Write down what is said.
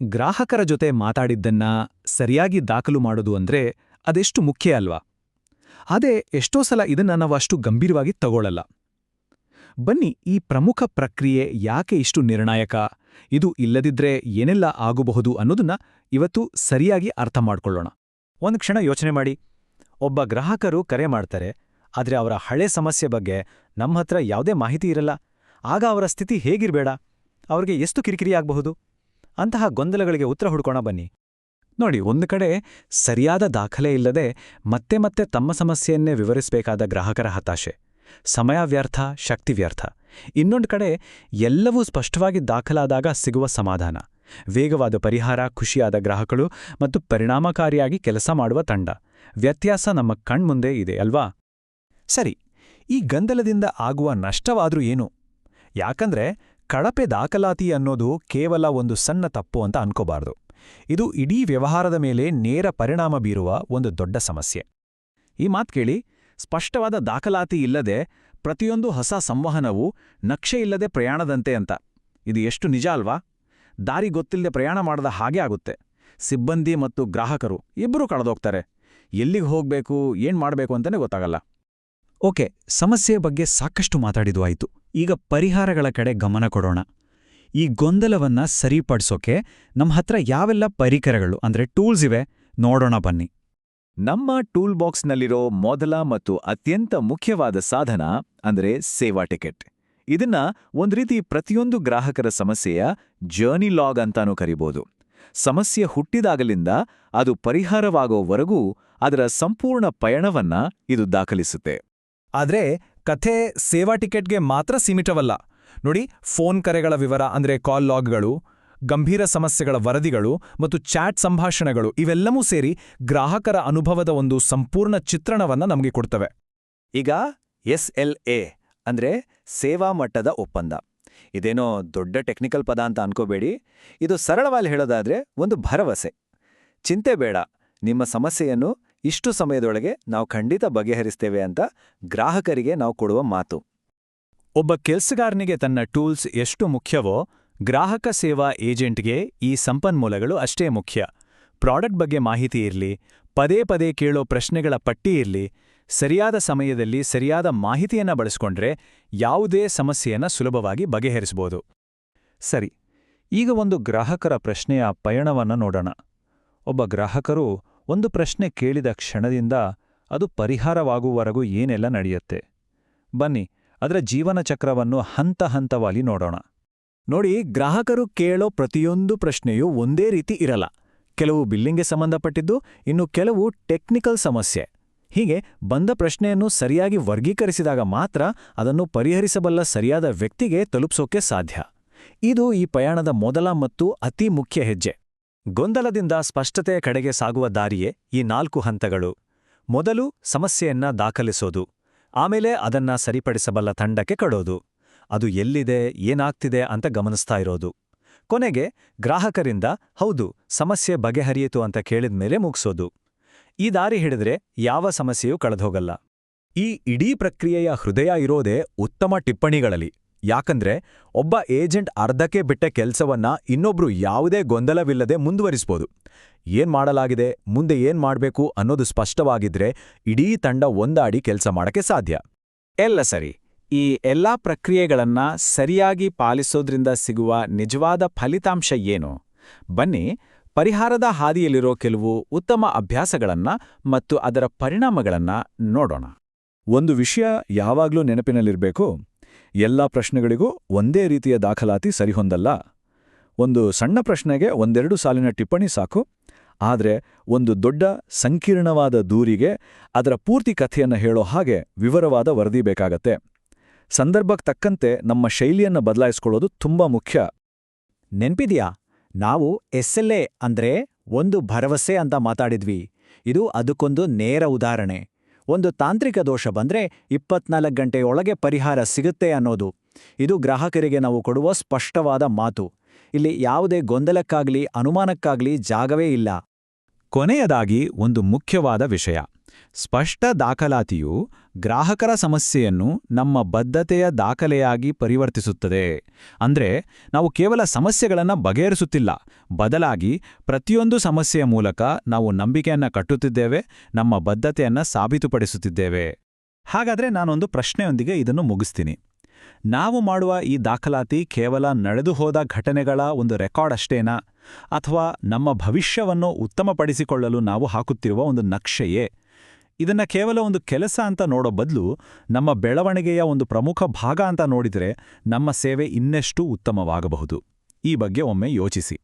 ಗ್ರಾಹಕರ ಜೊತೆ ಮಾತಾಡಿದ್ದನ್ನ ಸರಿಯಾಗಿ ದಾಖಲು ಮಾಡೋದು ಅಂದ್ರೆ ಅದೆಷ್ಟು ಮುಖ್ಯ ಅಲ್ವಾ? ಅದೇ ಎಷ್ಟೋ ಸಲ ಇದನ್ನ ನಾವು ಅಷ್ಟು ಗಂಭೀರವಾಗಿ ತಗೊಳ್ಳಲ್ಲ. ಬನ್ನಿ, ಈ ಪ್ರಮುಖ ಪ್ರಕ್ರಿಯೆ ಯಾಕೆ ಇಷ್ಟು ನಿರ್ಣಾಯಕ, ಇದು ಇಲ್ಲದಿದ್ರೆ ಏನೆಲ್ಲ ಆಗಬಹುದು ಅನ್ನೋದನ್ನ ಇವತ್ತು ಸರಿಯಾಗಿ ಅರ್ಥ ಮಾಡ್ಕೊಳ್ಳೋಣ. ಒಂದು ಕ್ಷಣ ಯೋಚನೆ ಮಾಡಿ. ಒಬ್ಬ ಗ್ರಾಹಕರು ಕರೆ ಮಾಡ್ತಾರೆ, ಆದ್ರೆ ಅವರ ಹಳೆ ಸಮಸ್ಯೆ ಬಗ್ಗೆ ನಮ್ಹತ್ರ ಯಾವುದೇ ಮಾಹಿತಿ ಇರಲ್ಲ. ಆಗ ಅವರ ಸ್ಥಿತಿ ಹೇಗಿರ್ಬೇಡ, ಅವ್ರಿಗೆ ಎಷ್ಟು ಕಿರಿಕಿರಿ ಆಗಬಹುದು? ಅಂತಹ ಗೊಂದಲಗಳಿಗೆ ಉತ್ತರ ಹುಡ್ಕೋಣ ಬನ್ನಿ. ನೋಡಿ, ಒಂದು ಕಡೆ ಸರಿಯಾದ ದಾಖಲೆ ಇಲ್ಲದೆ ಮತ್ತೆ ಮತ್ತೆ ತಮ್ಮ ಸಮಸ್ಯೆಯನ್ನೇ ವಿವರಿಸಬೇಕಾದ ಗ್ರಾಹಕರ ಹತಾಶೆ, ಸಮಯ ವ್ಯರ್ಥ, ಶಕ್ತಿ ವ್ಯರ್ಥ. ಇನ್ನೊಂದು ಕಡೆ ಎಲ್ಲವೂ ಸ್ಪಷ್ಟವಾಗಿ ದಾಖಲಾದಾಗ ಸಿಗುವ ಸಮಾಧಾನ, ವೇಗವಾದ ಪರಿಹಾರ, ಖುಷಿಯಾದ ಗ್ರಾಹಕರು ಮತ್ತು ಪರಿಣಾಮಕಾರಿಯಾಗಿ ಕೆಲಸ ಮಾಡುವ ತಂಡ. ವ್ಯತ್ಯಾಸ ನಮ್ಮ ಕಣ್ಮುಂದೆ ಇದೆ ಅಲ್ವಾ? ಸರಿ, ಈ ಗೊಂದಲದಿಂದ ಆಗುವ ನಷ್ಟವಾದ್ರೂ ಏನು? ಯಾಕಂದ್ರೆ ಕಳಪೆ ದಾಖಲಾತಿ ಅನ್ನೋದು ಕೇವಲ ಒಂದು ಸಣ್ಣ ತಪ್ಪು ಅಂತ ಅನ್ಕೋಬಾರ್ದು. ಇದು ಇಡೀ ವ್ಯವಹಾರದ ಮೇಲೆ ನೇರ ಪರಿಣಾಮ ಬೀರುವ ಒಂದು ದೊಡ್ಡ ಸಮಸ್ಯೆ. ಈ ಮಾತು ಕೇಳಿ, ಸ್ಪಷ್ಟವಾದ ದಾಖಲಾತಿ ಇಲ್ಲದೆ ಪ್ರತಿಯೊಂದು ಹೊಸ ಸಂವಹನವೂ ನಕ್ಷೆ ಇಲ್ಲದೆ ಪ್ರಯಾಣದಂತೆ ಅಂತ. ಇದು ಎಷ್ಟು ನಿಜ ಅಲ್ವಾ? ದಾರಿ ಗೊತ್ತಿಲ್ಲದೆ ಪ್ರಯಾಣ ಮಾಡದ ಹಾಗೆ ಆಗುತ್ತೆ. ಸಿಬ್ಬಂದಿ ಮತ್ತು ಗ್ರಾಹಕರು ಇಬ್ಬರೂ ಕಳೆದೋಗ್ತಾರೆ. ಎಲ್ಲಿಗೆ ಹೋಗ್ಬೇಕು, ಏನ್ ಮಾಡಬೇಕು ಅಂತಲೇ ಗೊತ್ತಾಗಲ್ಲ. ಓಕೆ, ಸಮಸ್ಯೆಯ ಬಗ್ಗೆ ಸಾಕಷ್ಟು ಮಾತಾಡಿದ್ದು ಆಯಿತು. ಈಗ ಪರಿಹಾರಗಳ ಕಡೆ ಗಮನ ಕೊಡೋಣ. ಈ ಗೊಂದಲವನ್ನ ಸರಿಪಡಿಸೋಕೆ ನಮ್ಮ ಹತ್ರ ಯಾವೆಲ್ಲ ಪರಿಕರಗಳು ಅಂದ್ರೆ ಟೂಲ್ಸ್ ಇವೆ ನೋಡೋಣ ಬನ್ನಿ. ನಮ್ಮ ಟೂಲ್ ಬಾಕ್ಸ್ನಲ್ಲಿರೋ ಮೊದಲ ಮತ್ತು ಅತ್ಯಂತ ಮುಖ್ಯವಾದ ಸಾಧನ ಅಂದ್ರೆ ಸೇವಾ ಟಿಕೆಟ್. ಇದನ್ನ ಒಂದ್ ರೀತಿ ಪ್ರತಿಯೊಂದು ಗ್ರಾಹಕರ ಸಮಸ್ಯೆಯ ಜರ್ನಿ ಲಾಗ್ ಅಂತಾನೂ ಕರಿಬೋದು. ಸಮಸ್ಯೆ ಹುಟ್ಟಿದಾಗಲಿಂದ ಅದು ಪರಿಹಾರವಾಗೋವರೆಗೂ ಅದರ ಸಂಪೂರ್ಣ ಪಯಣವನ್ನ ಇದು ದಾಖಲಿಸುತ್ತೆ. ಆದ್ರೆ ಕಥೆ ಸೇವಾ ಟಿಕೆಟ್ಗೆ ಮಾತ್ರ ಸೀಮಿತವಲ್ಲ. ನೋಡಿ, ಫೋನ್ ಕರೆಗಳ ವಿವರ ಅಂದ್ರೆ ಕಾಲ್ ಲಾಗ್ಗಳು, ಗಂಭೀರ ಸಮಸ್ಯೆಗಳ ವರದಿಗಳು ಮತ್ತು ಚಾಟ್ ಸಂಭಾಷಣೆಗಳು ಇವೆಲ್ಲವೂ ಸೇರಿ ಗ್ರಾಹಕರ ಅನುಭವದ ಒಂದು ಸಂಪೂರ್ಣ ಚಿತ್ರಣವನ್ನ ನಮಗೆ ಕೊಡ್ತವೆ. ಈಗ SLA ಅಂದ್ರೆ ಸೇವಾ ಮಟ್ಟದ ಒಪ್ಪಂದ. ಇದೇನೋ ದೊಡ್ಡ ಟೆಕ್ನಿಕಲ್ ಪದ ಅಂತ ಅನ್ಕೋಬೇಡಿ. ಇದು ಸರಳವಾಗಿ ಹೇಳೋದಾದ್ರೆ ಒಂದು ಭರವಸೆ. ಚಿಂತೆ ಬೇಡ, ನಿಮ್ಮ ಸಮಸ್ಯೆಯನ್ನು ಇಷ್ಟು ಸಮಯದೊಳಗೆ ನಾವು ಖಂಡಿತ ಬಗೆಹರಿಸ್ತೇವೆ ಅಂತ ಗ್ರಾಹಕರಿಗೆ ನಾವು ಕೊಡುವ ಮಾತು. ಒಬ್ಬ ಕೆಲ್ಸಗಾರನಿಗೆ ತನ್ನ ಟೂಲ್ಸ್ ಎಷ್ಟು ಮುಖ್ಯವೋ, ಗ್ರಾಹಕ ಸೇವಾ ಏಜೆಂಟ್ಗೆ ಈ ಸಂಪನ್ಮೂಲಗಳು ಅಷ್ಟೇ ಮುಖ್ಯ. ಪ್ರಾಡಕ್ಟ್ ಬಗ್ಗೆ ಮಾಹಿತಿ ಇರಲಿ, ಪದೇ ಪದೇ ಕೇಳೋ ಪ್ರಶ್ನೆಗಳ ಪಟ್ಟಿ ಇರಲಿ, ಸರಿಯಾದ ಸಮಯದಲ್ಲಿ ಸರಿಯಾದ ಮಾಹಿತಿಯನ್ನ ಬಳಸ್ಕೊಂಡ್ರೆ ಯಾವುದೇ ಸಮಸ್ಯೆಯನ್ನ ಸುಲಭವಾಗಿ ಬಗೆಹರಿಸಬಹುದು. ಸರಿ, ಈಗ ಒಂದು ಗ್ರಾಹಕರ ಪ್ರಶ್ನೆಯ ಪಯಣವನ್ನ ನೋಡೋಣ. ಒಬ್ಬ ಗ್ರಾಹಕರು ಒಂದು ಪ್ರಶ್ನೆ ಕೇಳಿದ ಕ್ಷಣದಿಂದ ಅದು ಪರಿಹಾರವಾಗುವವರೆಗೂ ಏನೆಲ್ಲ ನಡೆಯುತ್ತೆ. ಬನ್ನಿ, ಅದರ ಜೀವನ ಚಕ್ರವನ್ನು ಹಂತ ಹಂತವಾಗಿ ನೋಡೋಣ. ನೋಡಿ, ಗ್ರಾಹಕರು ಕೇಳೋ ಪ್ರತಿಯೊಂದು ಪ್ರಶ್ನೆಯೂ ಒಂದೇ ರೀತಿ ಇರಲ್ಲ. ಕೆಲವು ಬಿಲ್ಲಿಂಗ್ಗೆ ಸಂಬಂಧಪಟ್ಟಿದ್ದು, ಇನ್ನು ಕೆಲವು ಟೆಕ್ನಿಕಲ್ ಸಮಸ್ಯೆ. ಹೀಗೆ ಬಂದ ಪ್ರಶ್ನೆಯನ್ನು ಸರಿಯಾಗಿ ವರ್ಗೀಕರಿಸಿದಾಗ ಮಾತ್ರ ಅದನ್ನು ಪರಿಹರಿಸಬಲ್ಲ ಸರಿಯಾದ ವ್ಯಕ್ತಿಗೆ ತಲುಪಿಸೋಕೆ ಸಾಧ್ಯ. ಇದು ಈ ಪಯಣದ ಮೊದಲ ಮತ್ತು ಅತಿ ಮುಖ್ಯ ಹೆಜ್ಜೆ. ಗೊಂದಲದಿಂದ ಸ್ಪಷ್ಟತೆಯ ಕಡೆಗೆ ಸಾಗುವ ದಾರಿಯೇ ಈ 4 ಹಂತಗಳು. ಮೊದಲು ಸಮಸ್ಯೆಯನ್ನ ದಾಖಲಿಸೋದು, ಆಮೇಲೆ ಅದನ್ನ ಸರಿಪಡಿಸಬಲ್ಲ ತಂಡಕ್ಕೆ ಕಡೋದು, ಅದು ಎಲ್ಲಿದೆ, ಏನಾಗ್ತಿದೆ ಅಂತ ಗಮನಿಸ್ತಾ ಇರೋದು, ಕೊನೆಗೆ ಗ್ರಾಹಕರಿಂದ ಹೌದು ಸಮಸ್ಯೆ ಬಗೆಹರಿಯಿತು ಅಂತ ಕೇಳಿದ್ಮೇಲೆ ಮುಗಿಸೋದು. ಈ ದಾರಿ ಹಿಡಿದ್ರೆ ಯಾವ ಸಮಸ್ಯೆಯೂ ಕಳೆದೋಗಲ್ಲ. ಈ ಇಡೀ ಪ್ರಕ್ರಿಯೆಯ ಹೃದಯ ಇರೋದೇ ಉತ್ತಮ ಟಿಪ್ಪಣಿಗಳಲ್ಲಿ. ಯಾಕಂದ್ರೆ ಒಬ್ಬ ಏಜೆಂಟ್ ಅರ್ಧಕ್ಕೆ ಬಿಟ್ಟ ಕೆಲಸವನ್ನ ಇನ್ನೊಬ್ರು ಯಾವುದೇ ಗೊಂದಲವಿಲ್ಲದೆ ಮುಂದುವರಿಸ್ಬೋದು. ಏನ್ ಮಾಡಲಾಗಿದೆ, ಮುಂದೆ ಏನ್ ಮಾಡ್ಬೇಕು ಅನ್ನೋದು ಸ್ಪಷ್ಟವಾಗಿದ್ರೆ ಇಡೀ ತಂಡ ಒಂದಾಡಿ ಕೆಲಸ ಮಾಡಕ್ಕೆ ಸಾಧ್ಯ. ಎಲ್ಲ ಸರಿ, ಈ ಎಲ್ಲಾ ಪ್ರಕ್ರಿಯೆಗಳನ್ನ ಸರಿಯಾಗಿ ಪಾಲಿಸೋದ್ರಿಂದ ಸಿಗುವ ನಿಜವಾದ ಫಲಿತಾಂಶ ಏನು? ಬನ್ನಿ, ಪರಿಹಾರದ ಹಾದಿಯಲ್ಲಿರೋ ಕೆಲವು ಉತ್ತಮ ಅಭ್ಯಾಸಗಳನ್ನ ಮತ್ತು ಅದರ ಪರಿಣಾಮಗಳನ್ನ ನೋಡೋಣ. ಒಂದು ವಿಷಯ ಯಾವಾಗ್ಲೂ ನೆನಪಿನಲ್ಲಿರ್ಬೇಕು, ಎಲ್ಲ ಪ್ರಶ್ನೆಗಳಿಗೂ ಒಂದೇ ರೀತಿಯ ದಾಖಲಾತಿ ಸರಿಹೊಂದಲ್ಲ. ಒಂದು ಸಣ್ಣ ಪ್ರಶ್ನೆಗೆ ಒಂದೆರಡು ಸಾಲಿನ ಟಿಪ್ಪಣಿ ಸಾಕು. ಆದರೆ ಒಂದು ದೊಡ್ಡ ಸಂಕೀರ್ಣವಾದ ದೂರಿಗೆ ಅದರ ಪೂರ್ತಿ ಕಥೆಯನ್ನು ಹೇಳೋ ಹಾಗೆ ವಿವರವಾದ ವರದಿ ಬೇಕಾಗತ್ತೆ. ಸಂದರ್ಭಕ್ಕೆ ತಕ್ಕಂತೆ ನಮ್ಮ ಶೈಲಿಯನ್ನು ಬದಲಾಯಿಸ್ಕೊಳ್ಳೋದು ತುಂಬಾ ಮುಖ್ಯ. ನೆನ್ಪಿದ್ಯಾ, ನಾವು SLA ಅಂದ್ರೆ ಒಂದು ಭರವಸೆ ಅಂತ ಮಾತಾಡಿದ್ವಿ. ಇದು ಅದಕ್ಕೊಂದು ನೇರ ಉದಾಹರಣೆ. ಒಂದು ತಾಂತ್ರಿಕ ದೋಷ ಬಂದ್ರೆ 24 ಗಂಟೆಯೊಳಗೆ ಪರಿಹಾರ ಸಿಗುತ್ತೆ ಅನ್ನೋದು. ಇದು ಗ್ರಾಹಕರಿಗೆ ನಾವು ಕೊಡುವ ಸ್ಪಷ್ಟವಾದ ಮಾತು. ಇಲ್ಲಿ ಯಾವುದೇ ಗೊಂದಲಕ್ಕಾಗ್ಲಿ ಅನುಮಾನಕ್ಕಾಗ್ಲಿ ಜಾಗವೇ ಇಲ್ಲ. ಕೊನೆಯದಾಗಿ ಒಂದು ಮುಖ್ಯವಾದ ವಿಷಯ, ಸ್ಪಷ್ಟ ದಾಖಲಾತಿಯು ಗ್ರಾಹಕರ ಸಮಸ್ಯೆಯನ್ನು ನಮ್ಮ ಬದ್ಧತೆಯ ದಾಖಲೆಯಾಗಿ ಪರಿವರ್ತಿಸುತ್ತದೆ. ಅಂದ್ರೆ ನಾವು ಕೇವಲ ಸಮಸ್ಯೆಗಳನ್ನು ಬಗೆಹರಿಸುತ್ತಿಲ್ಲ, ಬದಲಾಗಿ ಪ್ರತಿಯೊಂದು ಸಮಸ್ಯೆಯ ಮೂಲಕ ನಾವು ನಂಬಿಕೆಯನ್ನ ಕಟ್ಟುತ್ತಿದ್ದೇವೆ, ನಮ್ಮ ಬದ್ಧತೆಯನ್ನ ಸಾಬೀತುಪಡಿಸುತ್ತಿದ್ದೇವೆ. ಹಾಗಾದ್ರೆ ನಾನೊಂದು ಪ್ರಶ್ನೆಯೊಂದಿಗೆ ಇದನ್ನು ಮುಗಿಸ್ತೀನಿ. ನಾವು ಮಾಡುವ ಈ ದಾಖಲಾತಿ ಕೇವಲ ನಡೆದು ಹೋದ ಘಟನೆಗಳ ಒಂದು ರೆಕಾರ್ಡ್ ಅಷ್ಟೇನಾ, ಅಥವಾ ನಮ್ಮ ಭವಿಷ್ಯವನ್ನು ಉತ್ತಮಪಡಿಸಿಕೊಳ್ಳಲು ನಾವು ಹಾಕುತ್ತಿರುವ ಒಂದು ನಕ್ಷೆಯೇ? ಇದನ್ನ ಕೇವಲ ಒಂದು ಕೆಲಸ ಅಂತ ನೋಡೋ ಬದಲು ನಮ್ಮ ಬೆಳವಣಿಗೆಯ ಒಂದು ಪ್ರಮುಖ ಭಾಗ ಅಂತ ನೋಡಿದರೆ ನಮ್ಮ ಸೇವೆ ಇನ್ನೆಷ್ಟು ಉತ್ತಮವಾಗಬಹುದು. ಈ ಬಗ್ಗೆ ಒಮ್ಮೆ ಯೋಚಿಸಿ.